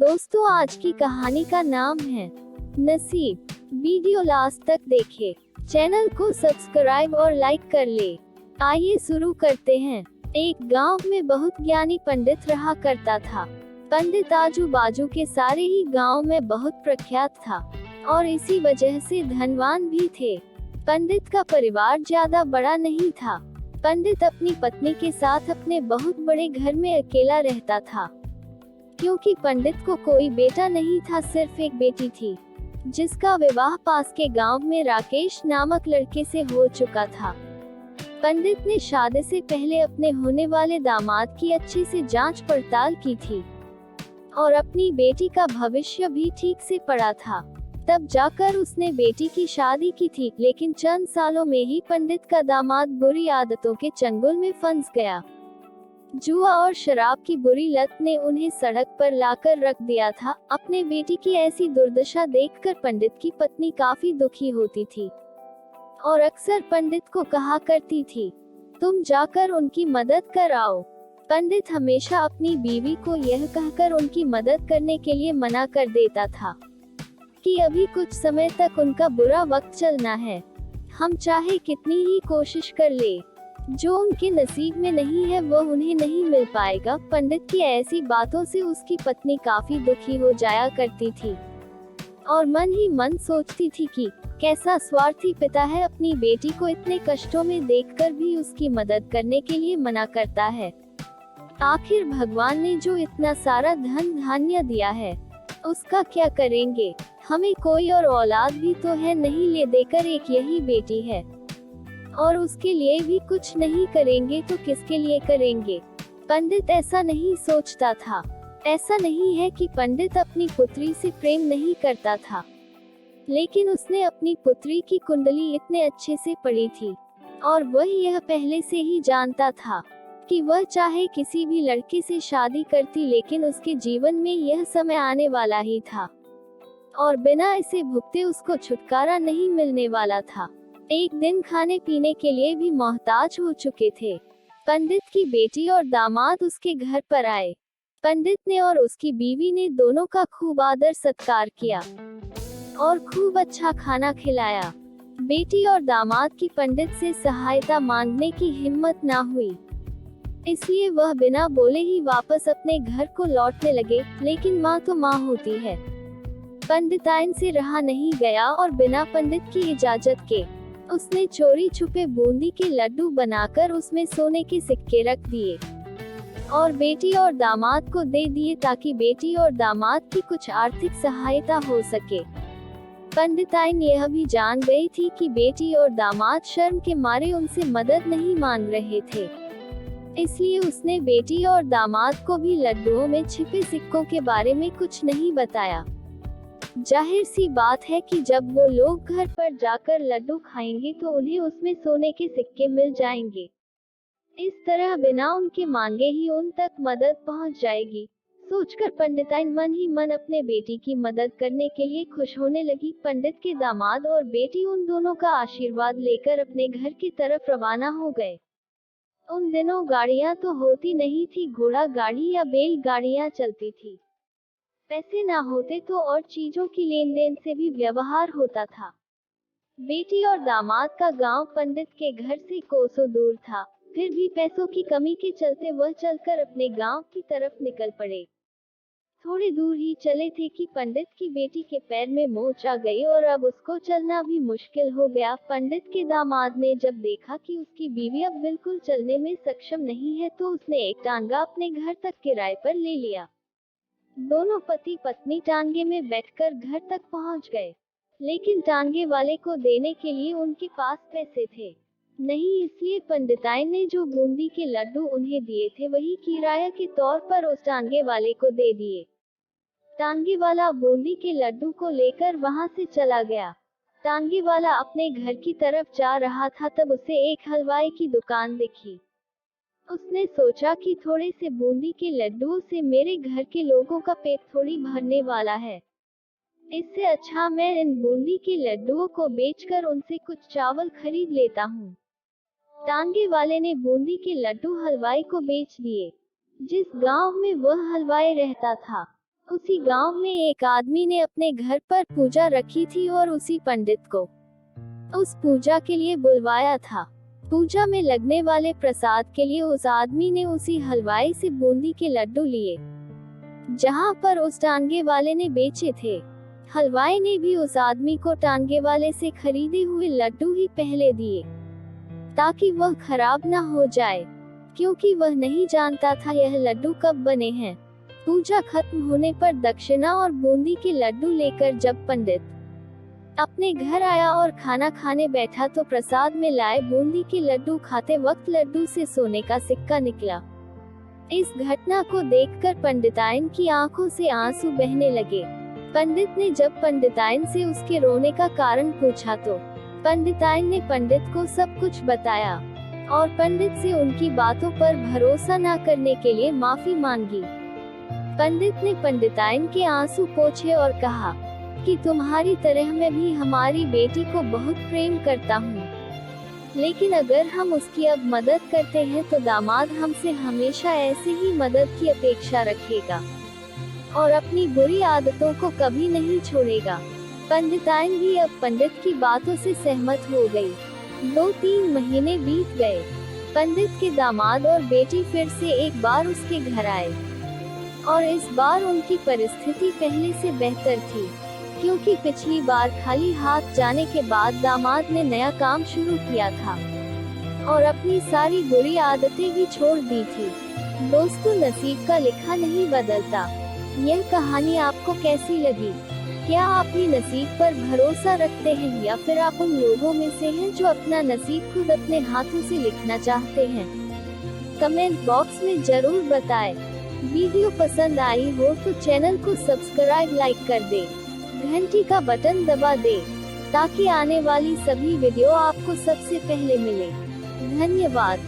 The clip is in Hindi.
दोस्तों, आज की कहानी का नाम है नसीब। वीडियो लास्ट तक देखें, चैनल को सब्सक्राइब और लाइक कर ले। आइए शुरू करते हैं। एक गांव में बहुत ज्ञानी पंडित रहा करता था। पंडित आजू बाजू के सारे ही गांव में बहुत प्रख्यात था और इसी वजह से धनवान भी थे। पंडित का परिवार ज्यादा बड़ा नहीं था। पंडित अपनी पत्नी के साथ अपने बहुत बड़े घर में अकेला रहता था, क्योंकि पंडित को कोई बेटा नहीं था, सिर्फ एक बेटी थी, जिसका विवाह पास के गांव में राकेश नामक लड़के से हो चुका था। पंडित ने शादी से पहले अपने होने वाले दामाद की अच्छे से जांच पड़ताल की थी और अपनी बेटी का भविष्य भी ठीक से पढ़ा था। तब जाकर उसने बेटी की शादी की थी, लेकिन चंद सालों में ही पंडित का दामाद बुरी आदतों के चंगुल में फंस गया। जुआ और शराब की बुरी लत ने उन्हें सड़क पर लाकर रख दिया था। अपने बेटी की ऐसी दुर्दशा देखकर पंडित की पत्नी काफी दुखी होती थी और अक्सर पंडित को कहा करती थी, तुम जाकर उनकी मदद कर आओ। पंडित हमेशा अपनी बीवी को यह कहकर उनकी मदद करने के लिए मना कर देता था कि अभी कुछ समय तक उनका बुरा वक्त चलना है, हम चाहे कितनी ही कोशिश कर ले, जो उनके नसीब में नहीं है वो उन्हें नहीं मिल पाएगा। पंडित की ऐसी बातों से उसकी पत्नी काफी दुखी हो जाया करती थी और मन ही मन सोचती थी कि कैसा स्वार्थी पिता है, अपनी बेटी को इतने कष्टों में देखकर भी उसकी मदद करने के लिए मना करता है। आखिर भगवान ने जो इतना सारा धन धान्य दिया है, उसका क्या करेंगे? हमें कोई और औलाद भी तो है नहीं, ले देकर एक यही बेटी है और उसके लिए भी कुछ नहीं करेंगे तो किसके लिए करेंगे? पंडित ऐसा नहीं सोचता था। ऐसा नहीं है कि पंडित अपनी पुत्री से प्रेम नहीं करता था, लेकिन उसने अपनी पुत्री की कुंडली इतने अच्छे से पढ़ी थी और वह यह पहले से ही जानता था कि वह चाहे किसी भी लड़के से शादी करती, लेकिन उसके जीवन में यह समय आने वाला ही था और बिना इसे भुगते उसको छुटकारा नहीं मिलने वाला था। एक दिन खाने पीने के लिए भी मोहताज हो चुके थे। पंडित की बेटी और दामाद उसके घर पर आए। पंडित ने और उसकी बीवी ने दोनों का खूब आदर सत्कार किया और खूब अच्छा खाना खिलाया। बेटी और दामाद की पंडित से सहायता मांगने की हिम्मत ना हुई, इसलिए वह बिना बोले ही वापस अपने घर को लौटने लगे। लेकिन माँ तो माँ होती है। पंडिताइन से रहा नहीं गया और बिना पंडित की इजाजत के उसने चोरी छुपे बूंदी के लड्डू बनाकर उसमें सोने के सिक्के रख दिए और बेटी और दामाद को दे दिए, ताकि बेटी और दामाद की कुछ आर्थिक सहायता हो सके। पंडिताइन यह भी जान गई थी कि बेटी और दामाद शर्म के मारे उनसे मदद नहीं मांग रहे थे, इसलिए उसने बेटी और दामाद को भी लड्डुओं में छिपे सिक्कों के बारे में कुछ नहीं बताया। जाहिर सी बात है कि जब वो लोग घर पर जाकर लड्डू खाएंगे तो उन्हें उसमें सोने के सिक्के मिल जाएंगे। इस तरह बिना उनके मांगे ही उन तक मदद पहुंच जाएगी। सोचकर पंडिताइन मन ही मन अपने बेटी की मदद करने के लिए खुश होने लगी। पंडित के दामाद और बेटी उन दोनों का आशीर्वाद लेकर अपने घर की तरफ रवाना हो गए। उन दिनों गाड़ियां तो होती नहीं थी, घोड़ा गाड़ी या बैल गाड़ियां चलती थी। पैसे ना होते तो और चीजों की लेन देन से भी व्यवहार होता था। बेटी और दामाद का गांव पंडित के घर से कोसों दूर था, फिर भी पैसों की कमी के चलते वह चलकर अपने गांव की तरफ निकल पड़े। थोड़ी दूर ही चले थे कि पंडित की बेटी के पैर में मोच आ गई और अब उसको चलना भी मुश्किल हो गया। पंडित के दामाद ने जब देखा कि उसकी बीवी अब बिल्कुल चलने में सक्षम नहीं है, तो उसने एक टांगा अपने घर तक किराए पर ले लिया। दोनों पति पत्नी टांगे में बैठकर घर तक पहुंच गए, लेकिन टांगे वाले को देने के लिए उनके पास पैसे थे नहीं, इसलिए पंडिताइन ने जो बूंदी के लड्डू उन्हें दिए थे वही किराया के तौर पर उस टांगे वाले को दे दिए। टांगे वाला बूंदी के लड्डू को लेकर वहां से चला गया। टांगे वाला अपने घर की तरफ जा रहा था, तब उसे एक हलवाई की दुकान दिखी। उसने सोचा कि थोड़े से बूंदी के लड्डुओं से मेरे घर के लोगों का पेट थोड़ी भरने वाला है, इससे अच्छा मैं इन बूंदी के लड्डुओं को बेचकर उनसे कुछ चावल खरीद लेता हूँ। टांगे वाले ने बूंदी के लड्डू हलवाई को बेच दिए। जिस गांव में वह हलवाई रहता था, उसी गांव में एक आदमी ने अपने घर पर पूजा रखी थी और उसी पंडित को उस पूजा के लिए बुलवाया था। पूजा में लगने वाले प्रसाद के लिए उस आदमी ने उसी हलवाई से बूंदी के लड्डू लिए जहां पर उस टांगे वाले ने बेचे थे। हलवाई ने भी उस आदमी को टांगे वाले से खरीदे हुए लड्डू ही पहले दिए ताकि वह खराब ना हो जाए, क्योंकि वह नहीं जानता था यह लड्डू कब बने हैं। पूजा खत्म होने पर दक्षिणा और बूंदी के लड्डू लेकर जब पंडित अपने घर आया और खाना खाने बैठा तो प्रसाद में लाए बूंदी के लड्डू खाते वक्त लड्डू से सोने का सिक्का निकला। इस घटना को देखकर पंडिताइन की आंखों से आंसू बहने लगे। पंडित ने जब पंडिताइन से उसके रोने का कारण पूछा तो पंडिताइन ने पंडित को सब कुछ बताया और पंडित से उनकी बातों पर भरोसा न करने के लिए माफी मांगी। पंडित ने पंडिताइन के आंसू पोंछे और कहा कि तुम्हारी तरह मैं भी हमारी बेटी को बहुत प्रेम करता हूँ, लेकिन अगर हम उसकी अब मदद करते हैं तो दामाद हमसे हमेशा ऐसे ही मदद की अपेक्षा रखेगा और अपनी बुरी आदतों को कभी नहीं छोड़ेगा। पंडिताइन भी अब पंडित की बातों से सहमत हो गई। 2-3 महीने बीत गए। पंडित के दामाद और बेटी फिर से एक बार उसके घर आए और इस बार उनकी परिस्थिति पहले से बेहतर थी, क्योंकि पिछली बार खाली हाथ जाने के बाद दामाद ने नया काम शुरू किया था और अपनी सारी बुरी आदतें भी छोड़ दी थी। दोस्तों, नसीब का लिखा नहीं बदलता। यह कहानी आपको कैसी लगी? क्या आप भी नसीब पर भरोसा रखते हैं या फिर आप उन लोगों में से हैं जो अपना नसीब खुद अपने हाथों से लिखना चाहते हैं? कमेंट बॉक्स में जरूर बताएं। वीडियो पसंद आई हो तो चैनल को सब्सक्राइब लाइक कर दे, घंटी का बटन दबा दे ताकि आने वाली सभी वीडियो आपको सबसे पहले मिले। धन्यवाद।